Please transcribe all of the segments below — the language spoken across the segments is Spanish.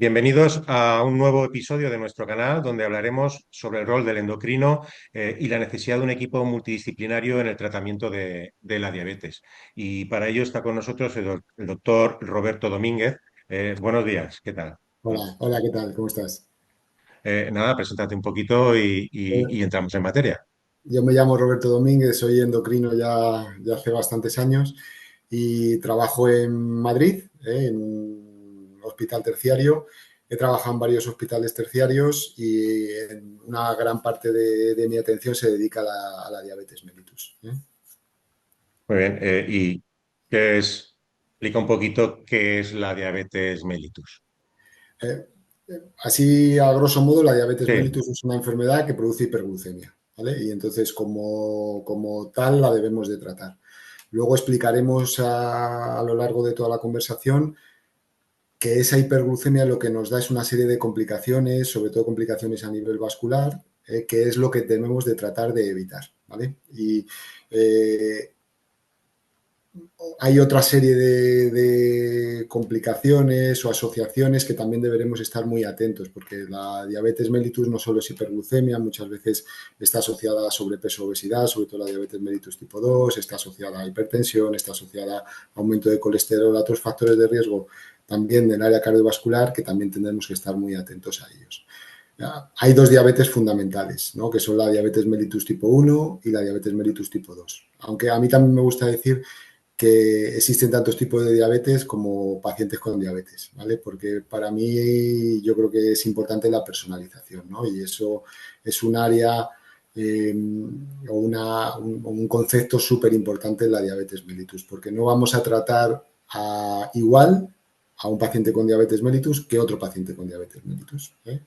Bienvenidos a un nuevo episodio de nuestro canal donde hablaremos sobre el rol del endocrino y la necesidad de un equipo multidisciplinario en el tratamiento de la diabetes. Y para ello está con nosotros el doctor Roberto Domínguez. Buenos días, ¿qué tal? Hola, hola, ¿qué tal? ¿Cómo estás? Nada, preséntate un poquito y Eh, entramos en materia. Yo me llamo Roberto Domínguez, soy endocrino ya hace bastantes años y trabajo en Madrid, en un hospital terciario. He trabajado en varios hospitales terciarios y en una gran parte de mi atención se dedica a la diabetes mellitus. Muy bien. ¿Y qué es? Explica un poquito qué es la diabetes mellitus. Eh, Así, a grosso modo, la diabetes Sí, mellitus es una enfermedad que produce hiperglucemia, ¿vale? Y entonces, como tal, la debemos de tratar. Luego explicaremos a lo largo de toda la conversación que esa hiperglucemia lo que nos da es una serie de complicaciones, sobre todo complicaciones a nivel vascular, que es lo que debemos de tratar de evitar, ¿vale? Y eh, hay otra serie de complicaciones o asociaciones que también deberemos estar muy atentos, porque la diabetes mellitus no solo es hiperglucemia, muchas veces está asociada a sobrepeso o obesidad, sobre todo la diabetes mellitus tipo 2, está asociada a hipertensión, está asociada a aumento de colesterol, a otros factores de riesgo también del área cardiovascular que también tendremos que estar muy atentos a ellos. Hay dos diabetes fundamentales, ¿no? Que son la diabetes mellitus tipo 1 y la diabetes mellitus tipo 2. Aunque a mí también me gusta decir que existen tantos tipos de diabetes como pacientes con diabetes, ¿vale? Porque para mí yo creo que es importante la personalización, ¿no? Y eso es un área un concepto súper importante en la diabetes mellitus, porque no vamos a tratar igual a un paciente con diabetes mellitus que otro paciente con diabetes mellitus, ¿eh?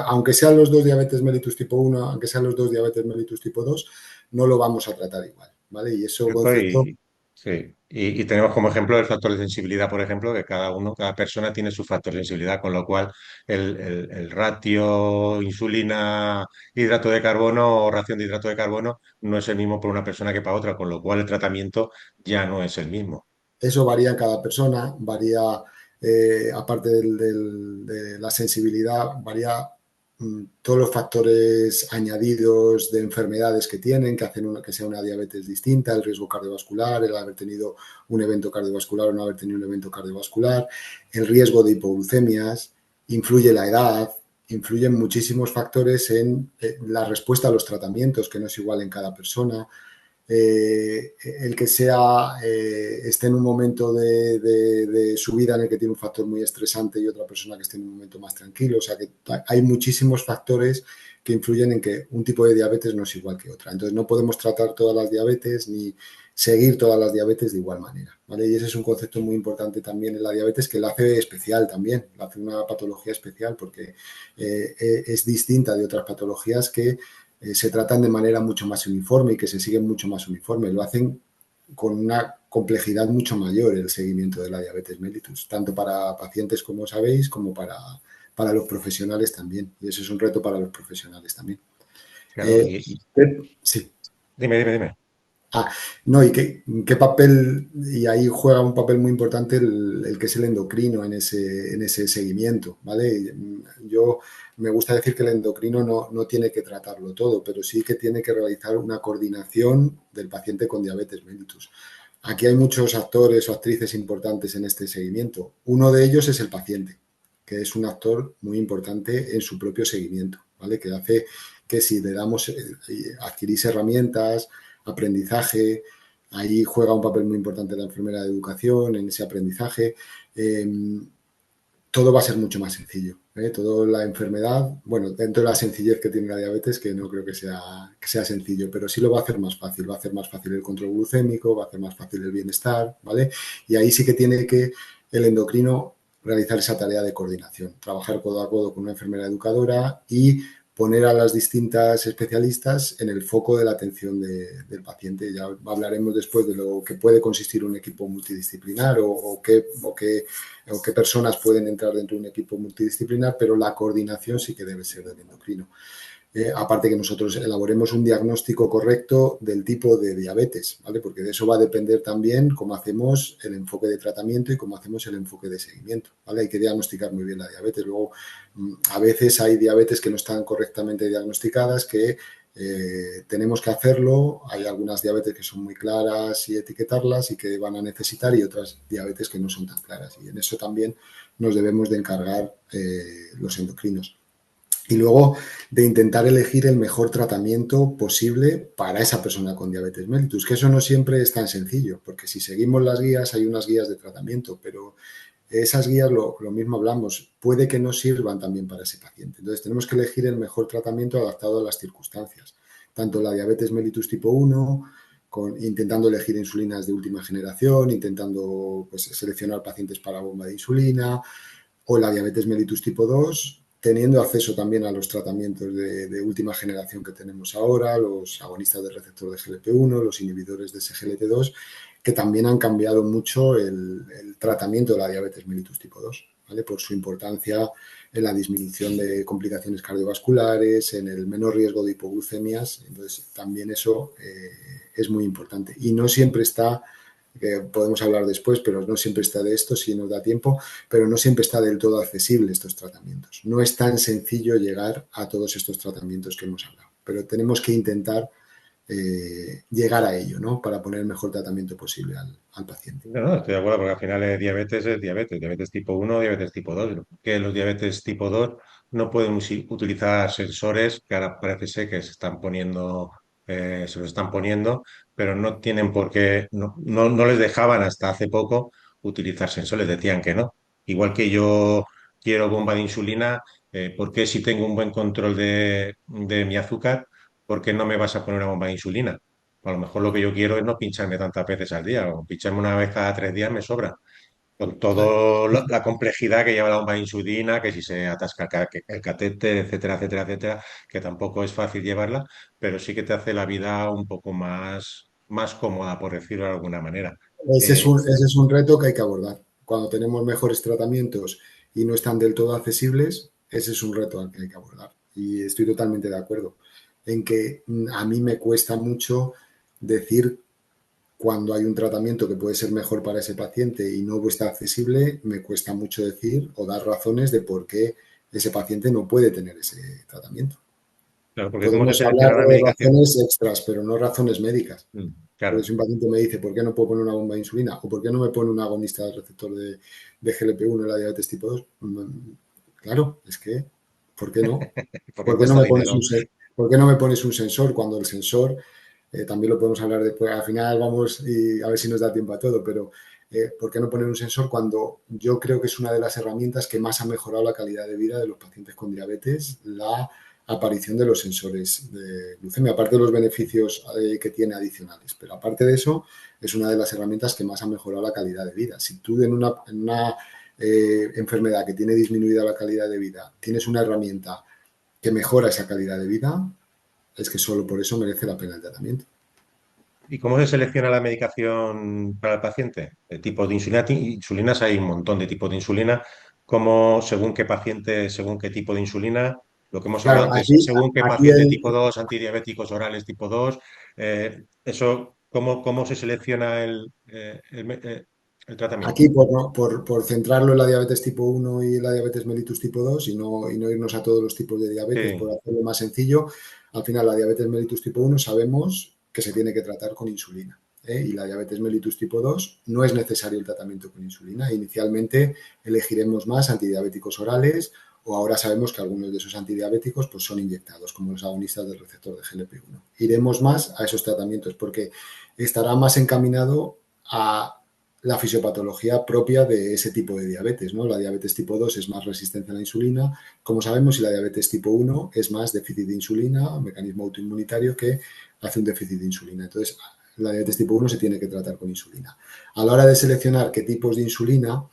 Aunque sean los dos diabetes mellitus tipo 1, aunque sean los dos diabetes mellitus tipo 2, no lo vamos a tratar igual, ¿vale? Y eso cierto. concepto. Sí. Y tenemos como ejemplo el factor de sensibilidad, por ejemplo, que cada persona tiene su factor de sensibilidad, con lo cual el ratio insulina, hidrato de carbono o ración de hidrato de carbono no es el mismo para una persona que para otra, con lo cual el tratamiento ya no es el mismo. Eso varía en cada persona, varía, aparte de la sensibilidad, varía todos los factores añadidos de enfermedades que tienen, que hacen que sea una diabetes distinta, el riesgo cardiovascular, el haber tenido un evento cardiovascular o no haber tenido un evento cardiovascular, el riesgo de hipoglucemias, influye la edad, influyen muchísimos factores en la respuesta a los tratamientos, que no es igual en cada persona, el que esté en un momento de su vida en el que tiene un factor muy estresante y otra persona que esté en un momento más tranquilo. O sea que hay muchísimos factores que influyen en que un tipo de diabetes no es igual que otra. Entonces no podemos tratar todas las diabetes ni seguir todas las diabetes de igual manera, ¿vale? Y ese es un concepto muy importante también en la diabetes que la hace especial también, la hace una patología especial porque es distinta de otras patologías que se tratan de manera mucho más uniforme y que se siguen mucho más uniforme. Lo hacen con una complejidad mucho mayor el seguimiento de la diabetes mellitus, tanto para pacientes, como sabéis, como para los profesionales también. Y eso es un reto para los profesionales también. Claro, Sí. dime. No, y qué papel, y ahí juega un papel muy importante el que es el endocrino en ese seguimiento, ¿vale? Yo me gusta decir que el endocrino no tiene que tratarlo todo, pero sí que tiene que realizar una coordinación del paciente con diabetes mellitus. Aquí hay muchos actores o actrices importantes en este seguimiento. Uno de ellos es el paciente, que es un actor muy importante en su propio seguimiento, ¿vale? Que hace que si le damos, adquirís herramientas, aprendizaje, ahí juega un papel muy importante la enfermera de educación en ese aprendizaje. Eh, Todo va a ser mucho más sencillo. Toda la enfermedad, bueno, dentro de la sencillez que tiene la diabetes, que no creo que sea sencillo, pero sí lo va a hacer más fácil. Va a hacer más fácil el control glucémico, va a hacer más fácil el bienestar, ¿vale? Y ahí sí que tiene que el endocrino realizar esa tarea de coordinación, trabajar codo a codo con una enfermera educadora y poner a las distintas especialistas en el foco de la atención del paciente. Ya hablaremos después de lo que puede consistir un equipo multidisciplinar o qué personas pueden entrar dentro de un equipo multidisciplinar, pero la coordinación sí que debe ser del endocrino. aparte que nosotros elaboremos un diagnóstico correcto del tipo de diabetes, ¿vale? Porque de eso va a depender también cómo hacemos el enfoque de tratamiento y cómo hacemos el enfoque de seguimiento, ¿vale? Hay que diagnosticar muy bien la diabetes. Luego, a veces hay diabetes que no están correctamente diagnosticadas, que tenemos que hacerlo. Hay algunas diabetes que son muy claras y etiquetarlas y que van a necesitar, y otras diabetes que no son tan claras. Y en eso también nos debemos de encargar los endocrinos. Y luego de intentar elegir el mejor tratamiento posible para esa persona con diabetes mellitus, que eso no siempre es tan sencillo, porque si seguimos las guías, hay unas guías de tratamiento, pero esas guías, lo mismo hablamos, puede que no sirvan también para ese paciente. Entonces tenemos que elegir el mejor tratamiento adaptado a las circunstancias, tanto la diabetes mellitus tipo 1, intentando elegir insulinas de última generación, intentando pues, seleccionar pacientes para bomba de insulina, o la diabetes mellitus tipo 2, teniendo acceso también a los tratamientos de última generación que tenemos ahora, los agonistas del receptor de GLP-1, los inhibidores de SGLT2, que también han cambiado mucho el tratamiento de la diabetes mellitus tipo 2, ¿vale? Por su importancia en la disminución de complicaciones cardiovasculares, en el menor riesgo de hipoglucemias. Entonces, también eso es muy importante. Y no siempre está, que podemos hablar después, pero no siempre está de esto si nos da tiempo, pero no siempre está del todo accesible estos tratamientos. No es tan sencillo llegar a todos estos tratamientos que hemos hablado, pero tenemos que intentar llegar a ello, ¿no? Para poner el mejor tratamiento posible al paciente. No, no, estoy de acuerdo, porque al final es diabetes, diabetes tipo 1, diabetes tipo 2. Que los diabetes tipo 2 no pueden utilizar sensores que ahora parece ser que se están poniendo, se los están poniendo, pero no tienen por qué, no les dejaban hasta hace poco utilizar sensores, decían que no. Igual que yo quiero bomba de insulina, ¿por qué si tengo un buen control de mi azúcar, por qué no me vas a poner una bomba de insulina? A lo mejor lo que yo quiero es no pincharme tantas veces al día, o pincharme una vez cada 3 días me sobra. Con toda la complejidad que lleva la bomba de insulina, que si se atasca el catéter, etcétera, etcétera, etcétera, que tampoco es fácil llevarla, pero sí que te hace la vida un poco más cómoda, por decirlo de alguna manera. Eh, Ese es un reto que hay que abordar. Cuando tenemos mejores tratamientos y no están del todo accesibles, ese es un reto al que hay que abordar. Y estoy totalmente de acuerdo en que a mí me cuesta mucho decir cuando hay un tratamiento que puede ser mejor para ese paciente y no está accesible, me cuesta mucho decir o dar razones de por qué ese paciente no puede tener ese tratamiento. claro, porque ¿cómo se Podemos hablar selecciona la de medicación? razones extras, pero no razones médicas. Porque Claro, si un paciente me dice, ¿por qué no puedo poner una bomba de insulina? ¿O por qué no me pone un agonista del receptor de GLP-1 en la diabetes tipo 2? Claro, es que, ¿por qué no? porque ¿Por qué no cuesta me pones dinero. un, ¿por qué no me pones un sensor cuando el sensor, también lo podemos hablar después, al final vamos y a ver si nos da tiempo a todo, pero ¿por qué no poner un sensor cuando yo creo que es una de las herramientas que más ha mejorado la calidad de vida de los pacientes con diabetes, la aparición de los sensores de glucemia, aparte de los beneficios que tiene adicionales, pero aparte de eso, es una de las herramientas que más ha mejorado la calidad de vida. Si tú en una enfermedad que tiene disminuida la calidad de vida, tienes una herramienta que mejora esa calidad de vida, es que solo por eso merece la pena el tratamiento. ¿Y cómo se selecciona la medicación para el paciente? El tipo de insulina, insulinas hay un montón de tipos de insulina, como según qué paciente, según qué tipo de insulina, lo que hemos hablado Claro, antes, aquí, según qué aquí paciente el, tipo 2, antidiabéticos orales tipo 2, eso, ¿cómo se selecciona el Aquí, tratamiento? por centrarlo en la diabetes tipo 1 y la diabetes mellitus tipo 2 y no irnos a todos los tipos de diabetes, Sí, por hacerlo más sencillo, al final la diabetes mellitus tipo 1 sabemos que se tiene que tratar con insulina. Y la diabetes mellitus tipo 2 no es necesario el tratamiento con insulina. Inicialmente elegiremos más antidiabéticos orales, o ahora sabemos que algunos de esos antidiabéticos pues, son inyectados, como los agonistas del receptor de GLP-1. Iremos más a esos tratamientos porque estará más encaminado a la fisiopatología propia de ese tipo de diabetes, ¿no? La diabetes tipo 2 es más resistencia a la insulina, como sabemos, y la diabetes tipo 1 es más déficit de insulina, un mecanismo autoinmunitario que hace un déficit de insulina. Entonces, la diabetes tipo 1 se tiene que tratar con insulina. A la hora de seleccionar qué tipos de insulina,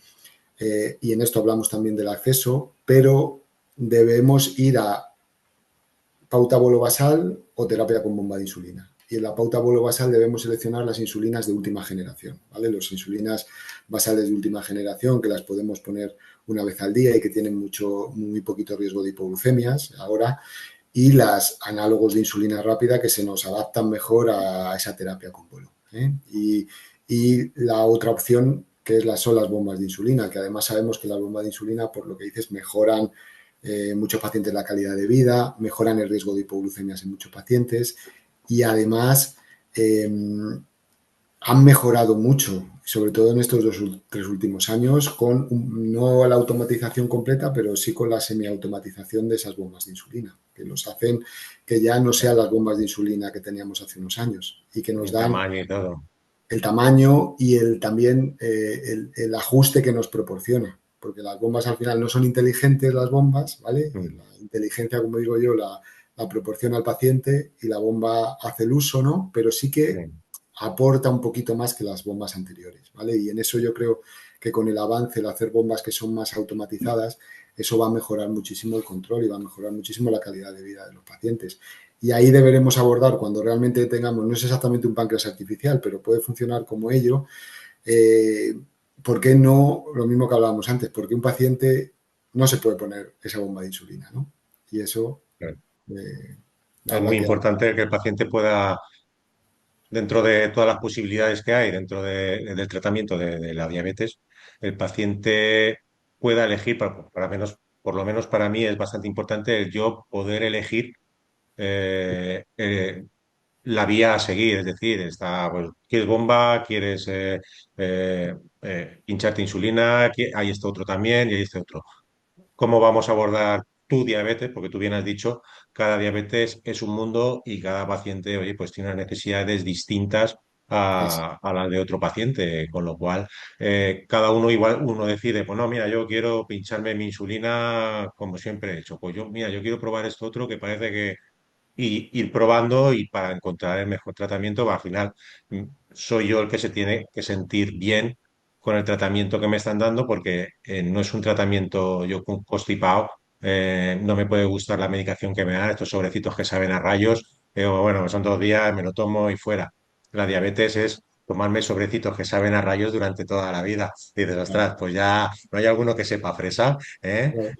y en esto hablamos también del acceso, pero debemos ir a pauta bolo-basal o terapia con bomba de insulina. Y en la pauta bolo-basal debemos seleccionar las insulinas de última generación, ¿vale? Las insulinas basales de última generación, que las podemos poner una vez al día y que tienen muy poquito riesgo de hipoglucemias ahora, y las análogos de insulina rápida que se nos adaptan mejor a esa terapia con vuelo. Y la otra opción que son las bombas de insulina, que además sabemos que las bombas de insulina, por lo que dices, mejoran muchos pacientes la calidad de vida, mejoran el riesgo de hipoglucemias en muchos pacientes y además eh, han mejorado mucho, sobre todo en estos 3 últimos años, con no la automatización completa, pero sí con la semiautomatización de esas bombas de insulina, que nos hacen que ya no sean las bombas de insulina que teníamos hace unos años y que nos el dan tamaño y todo. el tamaño y también el ajuste que nos proporciona. Porque las bombas al final no son inteligentes las bombas, ¿vale? Mm, La inteligencia, como digo yo, la proporciona al paciente y la bomba hace el uso, ¿no? Pero sí sí, que aporta un poquito más que las bombas anteriores, ¿vale? Y en eso yo creo que con el avance, el hacer bombas que son más automatizadas, eso va a mejorar muchísimo el control y va a mejorar muchísimo la calidad de vida de los pacientes. Y ahí deberemos abordar cuando realmente tengamos, no es exactamente un páncreas artificial, pero puede funcionar como ello. Eh, ¿Por qué no, lo mismo que hablábamos antes, porque un paciente no se puede poner esa bomba de insulina, ¿no? Y eso claro. eh, Es habrá muy que... importante que el paciente pueda, dentro de todas las posibilidades que hay dentro del tratamiento de la diabetes, el paciente pueda elegir, para menos, por lo menos para mí es bastante importante el yo poder elegir eh, eh, la vía a seguir, es decir, está, pues, ¿quieres bomba? ¿Quieres hincharte insulina? Hay este otro también y hay este otro. ¿Cómo vamos a abordar tu diabetes? Porque tú bien has dicho, cada diabetes es un mundo y cada paciente, oye, pues tiene unas necesidades distintas a las de otro paciente, con lo cual cada uno igual, uno decide, pues no, mira, yo quiero pincharme mi insulina como siempre he hecho, pues yo, mira, yo quiero probar esto otro que parece que y ir probando y para encontrar el mejor tratamiento, al final soy yo el que se tiene que sentir bien con el tratamiento que me están dando porque no es un tratamiento yo constipado, no me puede gustar la medicación que me dan, estos sobrecitos que saben a rayos, bueno, son 2 días, me lo tomo y fuera. La diabetes es tomarme sobrecitos que saben a rayos durante toda la vida. Y dices, ostras, pues ya no hay alguno que sepa fresa, ¿eh?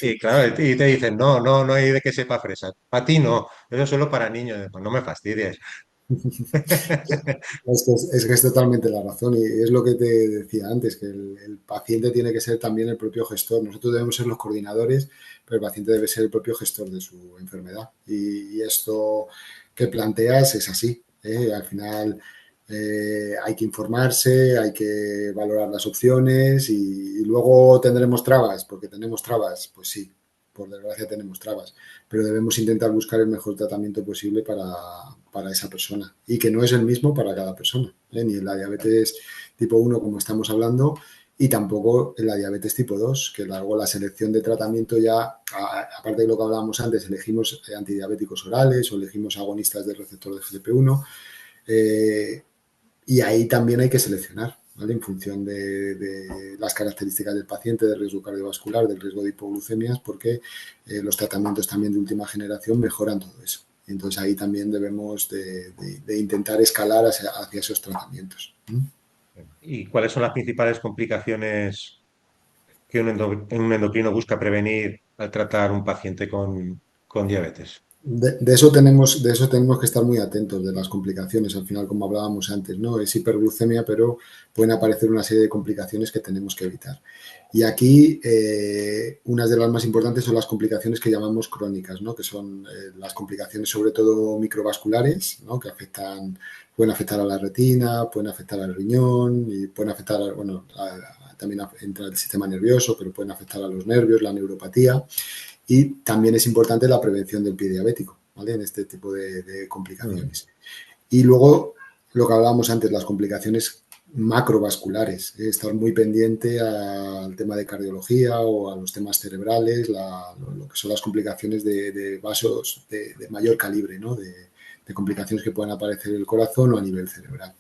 Y claro, y te dicen, no, no, no hay de que sepa fresa. Para ti no, eso es solo para niños. Pues no me fastidies. Es que es totalmente la razón y es lo que te decía antes, que el paciente tiene que ser también el propio gestor. Nosotros debemos ser los coordinadores, pero el paciente debe ser el propio gestor de su enfermedad. Y esto que planteas es así. Al final hay que informarse, hay que valorar las opciones y luego tendremos trabas, porque tenemos trabas, pues sí, por desgracia tenemos trabas, pero debemos intentar buscar el mejor tratamiento posible para esa persona y que no es el mismo para cada persona, ni en la diabetes tipo 1 como estamos hablando y tampoco en la diabetes tipo 2 que luego la selección de tratamiento ya, aparte de lo que hablábamos antes, elegimos antidiabéticos orales o elegimos agonistas del receptor de GLP-1 y ahí también hay que seleccionar, ¿vale? En función de las características del paciente, del riesgo cardiovascular, del riesgo de hipoglucemias, porque los tratamientos también de última generación mejoran todo eso. Y entonces ahí también debemos de intentar escalar hacia esos tratamientos. ¿Y cuáles son las principales complicaciones que un endocrino busca prevenir al tratar un paciente con diabetes? De eso tenemos que estar muy atentos de las complicaciones. Al final, como hablábamos antes, ¿no? Es hiperglucemia, pero pueden aparecer una serie de complicaciones que tenemos que evitar. Y aquí, unas de las más importantes son las complicaciones que llamamos crónicas, ¿no? Que son las complicaciones sobre todo microvasculares, ¿no? Que pueden afectar a la retina, pueden afectar al riñón y pueden afectar, bueno, también entra el sistema nervioso, pero pueden afectar a los nervios, la neuropatía. Y también es importante la prevención del pie diabético, ¿vale? En este tipo de Mm. complicaciones. Y luego, lo que hablábamos antes, las complicaciones macrovasculares, estar muy pendiente al tema de cardiología o a los temas cerebrales, lo que son las complicaciones de vasos de mayor calibre, ¿no? De complicaciones que puedan aparecer en el corazón o a nivel cerebral.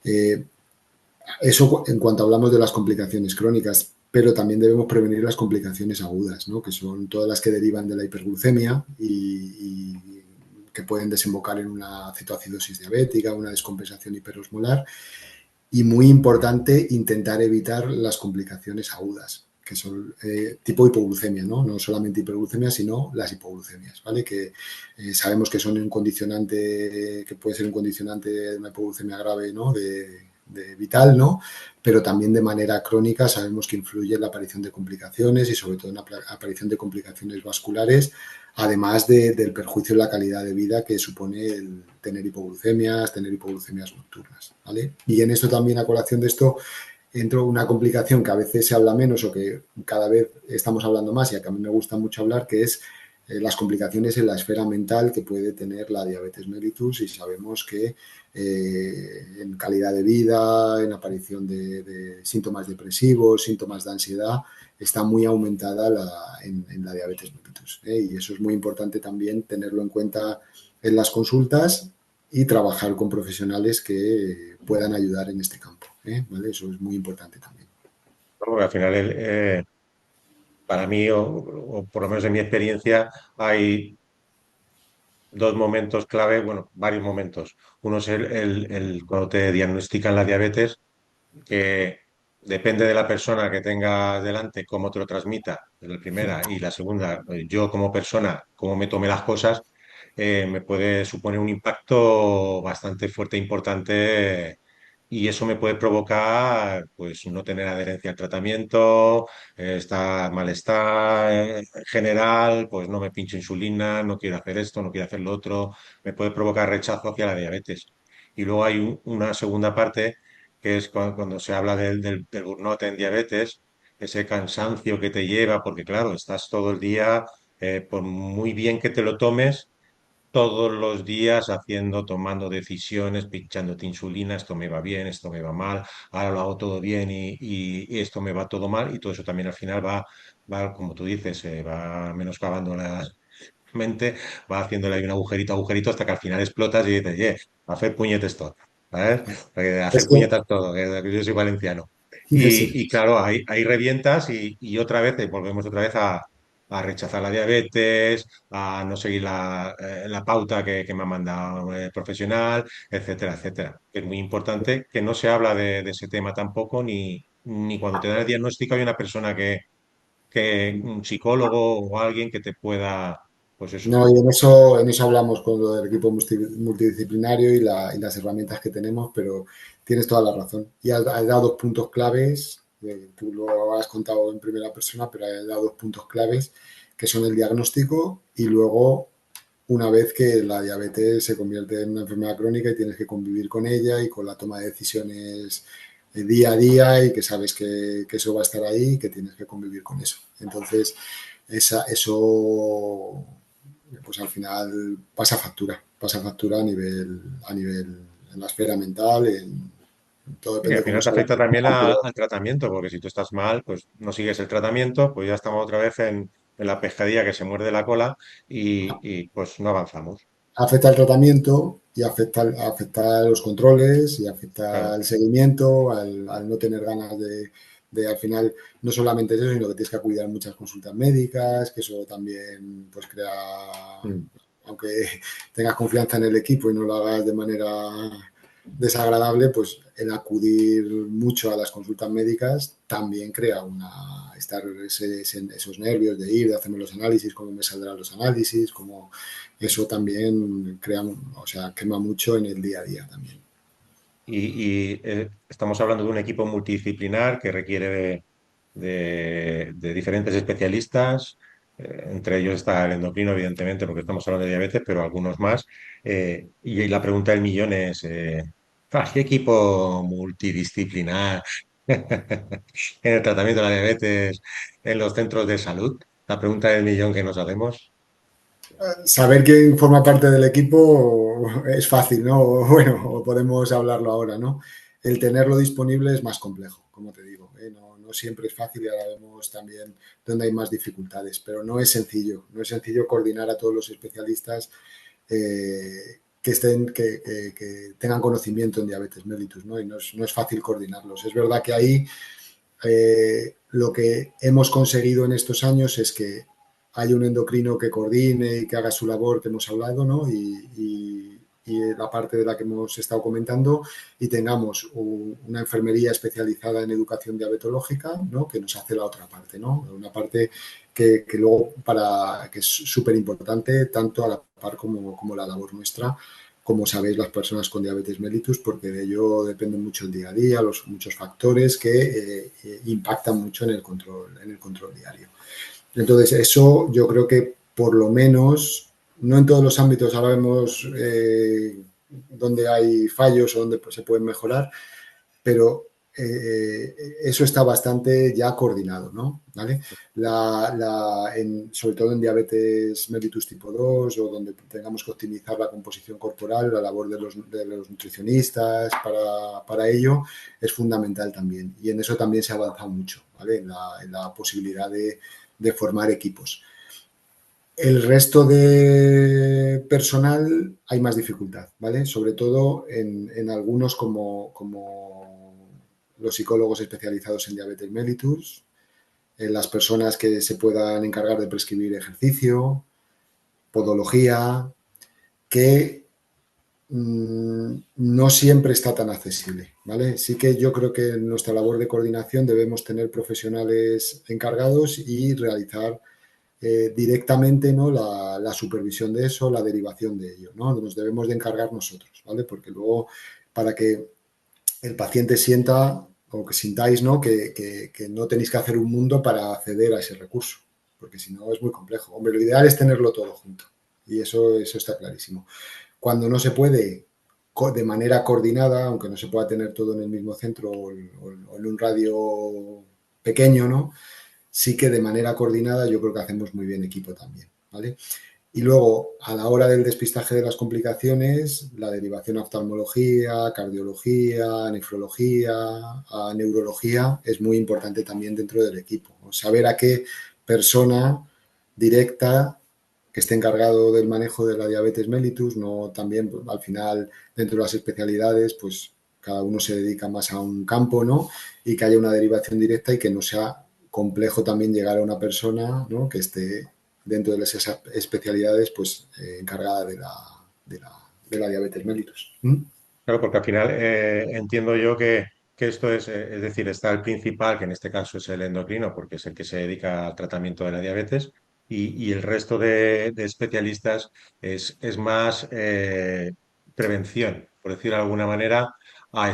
Eh, Eso en cuanto hablamos de las complicaciones crónicas, pero también debemos prevenir las complicaciones agudas, ¿no? Que son todas las que derivan de la hiperglucemia y que pueden desembocar en una cetoacidosis diabética, una descompensación hiperosmolar. Y muy importante intentar evitar las complicaciones agudas, son tipo hipoglucemia, ¿no? No solamente hiperglucemia, sino las hipoglucemias, ¿vale? Que sabemos que son un condicionante, que puede ser un condicionante de una hipoglucemia grave, ¿no? De vital, ¿no? Pero también de manera crónica sabemos que influye en la aparición de complicaciones y sobre todo en la aparición de complicaciones vasculares, además del perjuicio en la calidad de vida que supone el tener hipoglucemias nocturnas, ¿vale? Y en esto también, a colación de esto, entró una complicación que a veces se habla menos o que cada vez estamos hablando más y a que a mí me gusta mucho hablar, que es las complicaciones en la esfera mental que puede tener la diabetes mellitus, y sabemos que en calidad de vida, en aparición de síntomas depresivos, síntomas de ansiedad, está muy aumentada en la diabetes mellitus. Y eso es muy importante también tenerlo en cuenta en las consultas y trabajar con profesionales que puedan ayudar en este campo. ¿Vale? Eso es muy importante también. Porque al final, para mí, o por lo menos en mi experiencia, hay dos momentos clave, bueno, varios momentos. Uno es cuando te diagnostican la diabetes, que depende de la persona que tengas delante, cómo te lo transmita, es la primera. Y la segunda, yo como persona, cómo me tome las cosas, me puede suponer un impacto bastante fuerte e importante. Y eso me puede provocar, pues, no tener adherencia al tratamiento, estar malestar general, pues no me pincho insulina, no quiero hacer esto, no quiero hacer lo otro, me puede provocar rechazo hacia la diabetes. Y luego hay una segunda parte que es cuando se habla del burnout en diabetes, ese cansancio que te lleva, porque claro, estás todo el día, por muy bien que te lo tomes, todos los días haciendo, tomando decisiones, pinchándote insulina, esto me va bien, esto me va mal, ahora lo hago todo bien y esto me va todo mal, y todo eso también al final va como tú dices, va menoscabando la mente, va haciéndole ahí un agujerito, agujerito, hasta que al final explotas y dices, hacer puñetes todo, ¿sabes? Porque Es hacer que, puñetas todo, que yo soy valenciano. sí. Y claro, ahí revientas y otra vez, volvemos otra vez a rechazar la diabetes, a no seguir la pauta que me ha mandado el profesional, etcétera, etcétera. Es muy importante que no se habla de ese tema tampoco, ni cuando te dan el diagnóstico hay una persona que un psicólogo o alguien que te pueda, pues eso. No, y en eso hablamos con lo del equipo multidisciplinario y las herramientas que tenemos, pero tienes toda la razón. Y has dado dos puntos claves, tú lo has contado en primera persona, pero has dado dos puntos claves, que son el diagnóstico y luego una vez que la diabetes se convierte en una enfermedad crónica y tienes que convivir con ella y con la toma de decisiones día a día, y que sabes que eso va a estar ahí y que tienes que convivir con eso. Entonces, eso pues al final pasa factura a nivel en la esfera mental, todo Y depende al de cómo final te sea la afecta también enfermedad, pero al tratamiento, porque si tú estás mal, pues no sigues el tratamiento, pues ya estamos otra vez en la pescadilla que se muerde la cola pues no avanzamos. afecta al tratamiento y afecta a los controles y afecta Claro. al seguimiento, al no tener ganas al final, no solamente eso, sino que tienes que acudir a muchas consultas médicas, que eso también pues crea, Mm. aunque tengas confianza en el equipo y no lo hagas de manera desagradable, pues el acudir mucho a las consultas médicas también crea esos nervios de ir, de hacerme los análisis, cómo me saldrán los análisis, cómo eso también crea, o sea, quema mucho en el día a día también. Estamos hablando de un equipo multidisciplinar que requiere de diferentes especialistas. Entre ellos está el endocrino, evidentemente, porque estamos hablando de diabetes, pero algunos más. Y la pregunta del millón es, ¿qué equipo multidisciplinar en el tratamiento de la diabetes en los centros de salud? La pregunta del millón que nos hacemos. Saber quién forma parte del equipo es fácil, ¿no? Bueno, podemos hablarlo ahora, ¿no? El tenerlo disponible es más complejo, como te digo, ¿eh? No siempre es fácil, y ahora vemos también dónde hay más dificultades, pero no es sencillo coordinar a todos los especialistas que tengan conocimiento en diabetes mellitus, ¿no? Y no es fácil coordinarlos. Es verdad que ahí lo que hemos conseguido en estos años es que hay un endocrino que coordine y que haga su labor que hemos hablado, ¿no? y la parte de la que hemos estado comentando, y tengamos una enfermería especializada en educación diabetológica, ¿no? Que nos hace la otra parte, ¿no? Una parte que luego que es súper importante, tanto a la par como la labor nuestra, como sabéis, las personas con diabetes mellitus, porque de ello depende mucho el día a día, muchos factores que impactan mucho en el control diario. Entonces, eso yo creo que por lo menos, no en todos los ámbitos ahora vemos dónde hay fallos o dónde se pueden mejorar, pero eso está bastante ya coordinado, ¿no? ¿Vale? Sobre todo en diabetes mellitus tipo 2 o donde tengamos que optimizar la composición corporal, la labor de los nutricionistas para ello es fundamental también. Y en eso también se ha avanzado mucho, ¿vale? En la posibilidad de formar equipos. El resto de personal hay más dificultad, ¿vale? Sobre todo en algunos como los psicólogos especializados en diabetes mellitus, en las personas que se puedan encargar de prescribir ejercicio, podología, que no siempre está tan accesible, ¿vale? Sí que yo creo que en nuestra labor de coordinación debemos tener profesionales encargados y realizar directamente, ¿no? La supervisión de eso, la derivación de ello, ¿no? Nos debemos de encargar nosotros, ¿vale? Porque luego, para que el paciente sienta o que sintáis, ¿no? Que no tenéis que hacer un mundo para acceder a ese recurso, porque si no es muy complejo. Hombre, lo ideal es tenerlo todo junto y eso está clarísimo. Cuando no se puede de manera coordinada, aunque no se pueda tener todo en el mismo centro o en un radio pequeño, ¿no? Sí que de manera coordinada yo creo que hacemos muy bien equipo también, ¿vale? Y luego, a la hora del despistaje de las complicaciones, la derivación a oftalmología, cardiología, nefrología, a neurología, es muy importante también dentro del equipo. Saber a qué persona directa que esté encargado del manejo de la diabetes mellitus, no también, pues, al final, dentro de las especialidades, pues cada uno se dedica más a un campo, ¿no? Y que haya una derivación directa y que no sea complejo también llegar a una persona, ¿no? Que esté dentro de esas especialidades, pues encargada de la diabetes mellitus. ¿Mm? Claro, porque al final entiendo yo que esto es decir, está el principal, que en este caso es el endocrino, porque es el que se dedica al tratamiento de la diabetes, y el resto de especialistas es más prevención, por decirlo de alguna manera, a,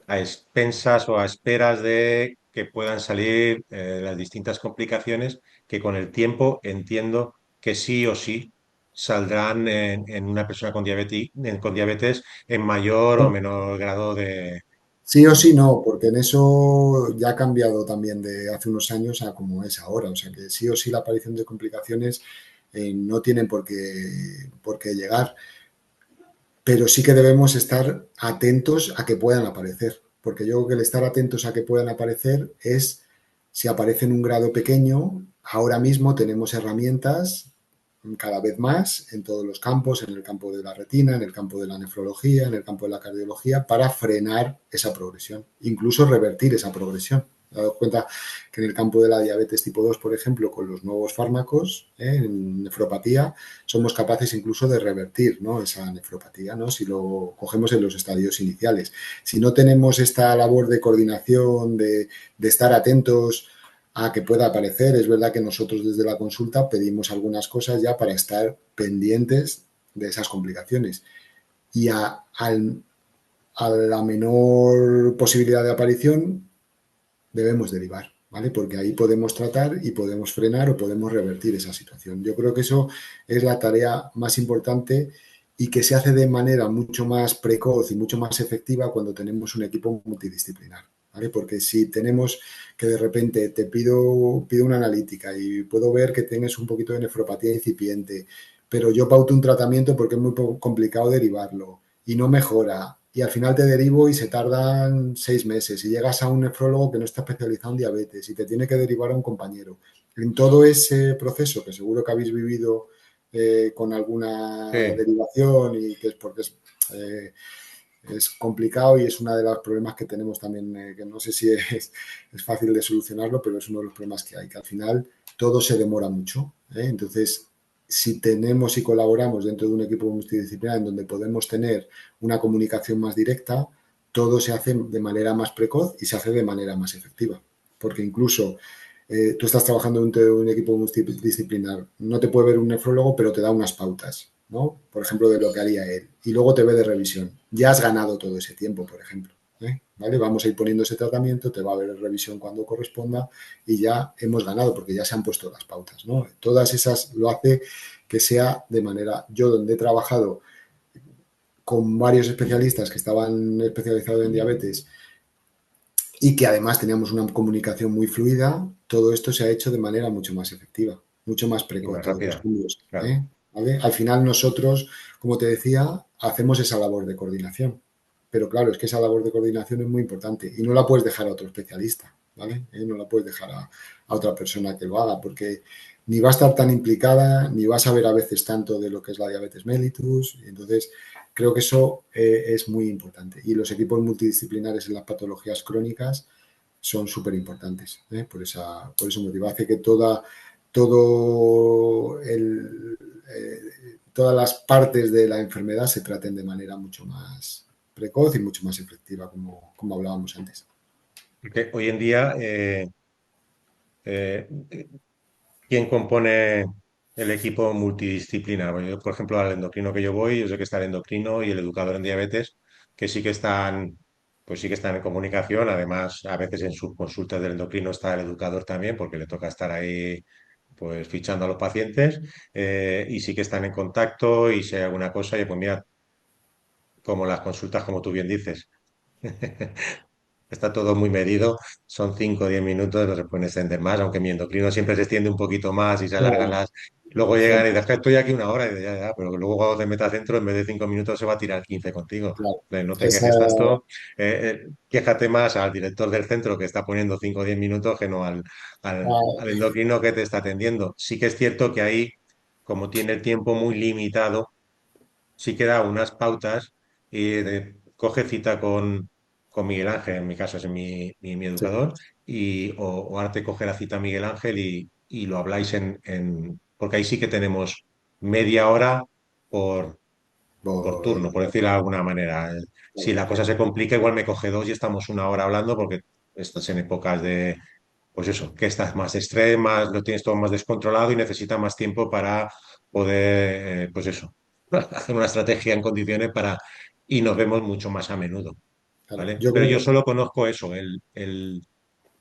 a expensas o a esperas de que puedan salir las distintas complicaciones que con el tiempo entiendo que sí o sí saldrán en una persona con diabetes en mayor o menor grado de... Sí o sí no, porque en eso ya ha cambiado también de hace unos años a como es ahora. O sea que sí o sí la aparición de complicaciones no tienen por qué llegar, pero sí que debemos estar atentos a que puedan aparecer, porque yo creo que el estar atentos a que puedan aparecer es, si aparece en un grado pequeño, ahora mismo tenemos herramientas cada vez más en todos los campos, en el campo de la retina, en el campo de la nefrología, en el campo de la cardiología, para frenar esa progresión, incluso revertir esa progresión. Me he dado cuenta que en el campo de la diabetes tipo 2, por ejemplo, con los nuevos fármacos en nefropatía, somos capaces incluso de revertir, ¿no? Esa nefropatía, ¿no? Si lo cogemos en los estadios iniciales. Si no tenemos esta labor de coordinación, de estar atentos a que pueda aparecer, es verdad que nosotros desde la consulta pedimos algunas cosas ya para estar pendientes de esas complicaciones. Y a la menor posibilidad de aparición debemos derivar, ¿vale? Porque ahí podemos tratar y podemos frenar o podemos revertir esa situación. Yo creo que eso es la tarea más importante y que se hace de manera mucho más precoz y mucho más efectiva cuando tenemos un equipo multidisciplinar, ¿vale? Porque si tenemos que de repente pido una analítica y puedo ver que tienes un poquito de nefropatía incipiente, pero yo pauto un tratamiento porque es muy complicado derivarlo y no mejora, y al final te derivo y se tardan 6 meses y llegas a un nefrólogo que no está especializado en diabetes y te tiene que derivar a un compañero. En todo ese proceso, que seguro que habéis vivido con alguna Sí. derivación y que es porque es complicado y es uno de los problemas que tenemos también, que no sé si es fácil de solucionarlo, pero es uno de los problemas que hay, que al final todo se demora mucho. Entonces, si tenemos y colaboramos dentro de un equipo multidisciplinar en donde podemos tener una comunicación más directa, todo se hace de manera más precoz y se hace de manera más efectiva. Porque incluso tú estás trabajando dentro de un equipo multidisciplinar, no te puede ver un nefrólogo, pero te da unas pautas, ¿no? Por ejemplo, de lo que haría él. Y luego te ve de revisión. Ya has ganado todo ese tiempo, por ejemplo. ¿Vale? Vamos a ir poniendo ese tratamiento, te va a ver en revisión cuando corresponda y ya hemos ganado porque ya se han puesto las pautas, ¿no? Todas esas lo hace que sea de manera, yo donde he trabajado con varios especialistas que estaban especializados en diabetes y que además teníamos una comunicación muy fluida, todo esto se ha hecho de manera mucho más efectiva, mucho más Y precoz, más todos los rápida. cambios. Claro. ¿Vale? Al final nosotros, como te decía, hacemos esa labor de coordinación. Pero claro, es que esa labor de coordinación es muy importante y no la puedes dejar a otro especialista, ¿vale? No la puedes dejar a otra persona que lo haga porque ni va a estar tan implicada, ni va a saber a veces tanto de lo que es la diabetes mellitus. Entonces, creo que eso es muy importante. Y los equipos multidisciplinares en las patologías crónicas son súper importantes, por ese motivo. Hace que todo todas las partes de la enfermedad se traten de manera mucho más precoz y mucho más efectiva, como hablábamos antes. Porque hoy en día, eh, ¿quién compone el equipo multidisciplinar? Bueno, yo, por ejemplo, al endocrino que yo voy, yo sé que está el endocrino y el educador en diabetes, que sí que están, pues sí que están en comunicación. Además, a veces en sus consultas del endocrino está el educador también, porque le toca estar ahí, pues fichando a los pacientes, y sí que están en contacto y si hay alguna cosa, y pues mira, como las consultas, como tú bien dices. Está todo muy medido, son 5 o 10 minutos, no se pueden extender más, aunque mi endocrino siempre se extiende un poquito más y se alargan Claro, las... Luego llegan y exacto, dicen, "Es que estoy aquí una hora", y dices, ya, ya, pero luego cuando te metas dentro, en vez de 5 minutos, se va a tirar 15 contigo. claro. No te Esa, quejes tanto, quéjate más al director del centro que está poniendo 5 o 10 minutos que no al endocrino que te está atendiendo. Sí que es cierto que ahí, como tiene el tiempo muy limitado, sí que da unas pautas y coge cita con Miguel Ángel, en mi caso es mi sí, educador, o ahora te coge la cita Miguel Ángel y lo habláis porque ahí sí que tenemos media hora por, por por, turno, por decirlo de alguna manera. Si claro, la cosa se complica, igual me coge dos y estamos una hora hablando porque estás en épocas de, pues eso, que estás más de estrés, más, lo tienes todo más descontrolado y necesitas más tiempo para poder, pues eso, hacer una estrategia en condiciones y nos vemos mucho más a menudo, claro. ¿vale? Yo Pero yo creo, solo conozco eso, el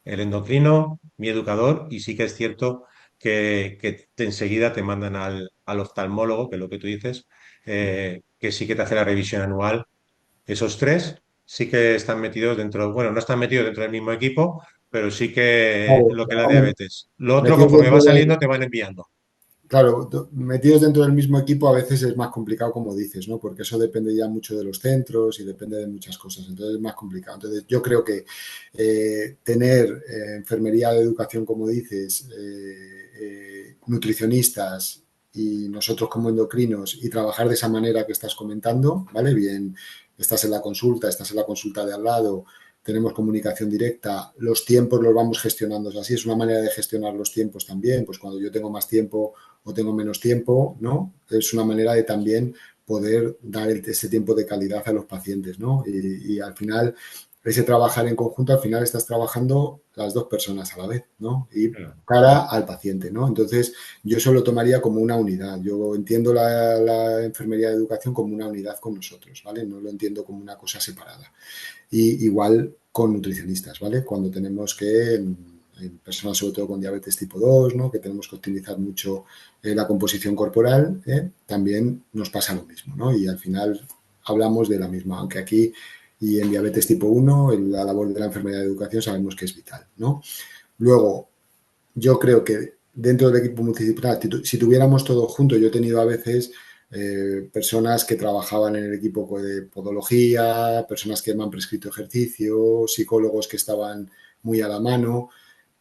endocrino, mi educador, y sí que es cierto que enseguida te mandan al oftalmólogo, que es lo que tú dices, que sí que te hace la revisión anual. Esos tres sí que están metidos dentro, bueno, no están metidos dentro del mismo equipo, pero sí que claro, lo que es la hombre, diabetes. Lo otro, metidos conforme va dentro saliendo, de, te van enviando. claro, metidos dentro del mismo equipo a veces es más complicado, como dices, ¿no? Porque eso depende ya mucho de los centros y depende de muchas cosas, entonces es más complicado. Entonces, yo creo que tener enfermería de educación, como dices, nutricionistas y nosotros como endocrinos y trabajar de esa manera que estás comentando, ¿vale? Bien, estás en la consulta de al lado, tenemos comunicación directa, los tiempos los vamos gestionando así, es una manera de gestionar los tiempos también, pues cuando yo tengo más tiempo o tengo menos tiempo, ¿no? Es una manera de también poder dar ese tiempo de calidad a los pacientes, ¿no? Y al final, ese trabajar en conjunto, al final estás trabajando las dos personas a la vez, ¿no? Y Claro, cara al paciente, ¿no? Entonces, yo eso lo tomaría como una unidad. Yo entiendo la enfermería de educación como una unidad con nosotros, ¿vale? No lo entiendo como una cosa separada. Y igual con nutricionistas, ¿vale? Cuando tenemos que, en personas sobre todo con diabetes tipo 2, ¿no? Que tenemos que optimizar mucho la composición corporal, también nos pasa lo mismo, ¿no? Y al final hablamos de la misma, aunque aquí y en diabetes tipo 1, la labor de la enfermedad de educación sabemos que es vital, ¿no? Luego, yo creo que dentro del equipo multidisciplinar, si tuviéramos todo junto, yo he tenido a veces personas que trabajaban en el equipo de podología, personas que me han prescrito ejercicio, psicólogos que estaban muy a la mano,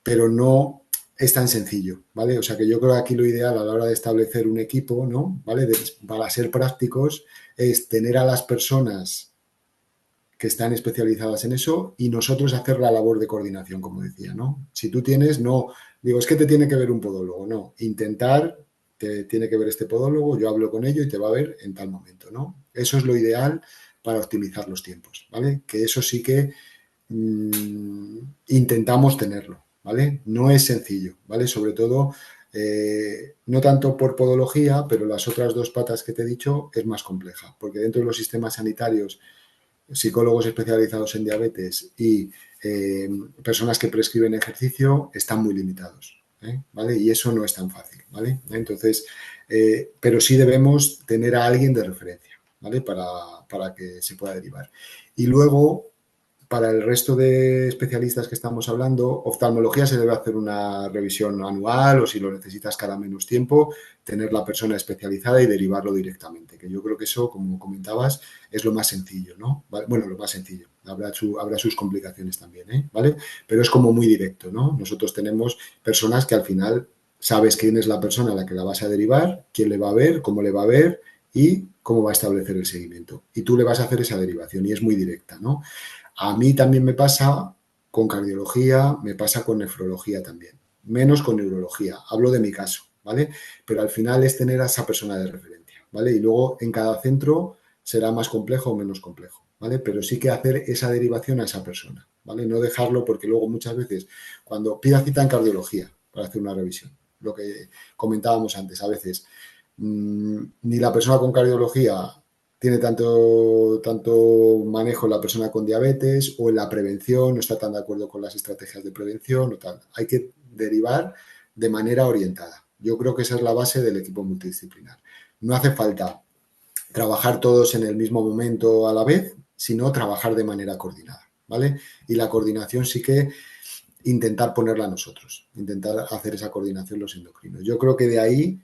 pero no es tan sencillo, ¿vale? O sea que yo creo que aquí lo ideal a la hora de establecer un equipo, ¿no? ¿Vale? Para ser prácticos, es tener a las personas que están especializadas en eso y nosotros hacer la labor de coordinación, como decía, ¿no? Si tú tienes, no, digo, es que te tiene que ver un podólogo, no, intentar que tiene que ver este podólogo, yo hablo con ello y te va a ver en tal momento, ¿no? Eso es lo ideal para optimizar los tiempos, ¿vale? Que eso sí que intentamos tenerlo, ¿vale? No es sencillo, ¿vale? Sobre todo, no tanto por podología, pero las otras dos patas que te he dicho es más compleja, porque dentro de los sistemas sanitarios, psicólogos especializados en diabetes y personas que prescriben ejercicio están muy limitados, ¿vale? Y eso no es tan fácil, ¿vale? Entonces, pero sí debemos tener a alguien de referencia, ¿vale? Para que se pueda derivar. Y luego, para el resto de especialistas que estamos hablando, oftalmología se debe hacer una revisión anual o si lo necesitas cada menos tiempo, tener la persona especializada y derivarlo directamente, que yo creo que eso, como comentabas, es lo más sencillo, ¿no? Bueno, lo más sencillo, habrá sus complicaciones también, ¿vale? Pero es como muy directo, ¿no? Nosotros tenemos personas que al final sabes quién es la persona a la que la vas a derivar, quién le va a ver, cómo le va a ver y cómo va a establecer el seguimiento. Y tú le vas a hacer esa derivación y es muy directa, ¿no? A mí también me pasa con cardiología, me pasa con nefrología también, menos con neurología. Hablo de mi caso, ¿vale? Pero al final es tener a esa persona de referencia, ¿vale? Y luego en cada centro será más complejo o menos complejo, ¿vale? Pero sí que hacer esa derivación a esa persona, ¿vale? No dejarlo porque luego muchas veces cuando pida cita en cardiología para hacer una revisión, lo que comentábamos antes, a veces ni la persona con cardiología tiene tanto manejo en la persona con diabetes o en la prevención, no está tan de acuerdo con las estrategias de prevención o tal. Hay que derivar de manera orientada. Yo creo que esa es la base del equipo multidisciplinar. No hace falta trabajar todos en el mismo momento a la vez, sino trabajar de manera coordinada, ¿vale? Y la coordinación sí que intentar ponerla nosotros, intentar hacer esa coordinación los endocrinos. Yo creo que de ahí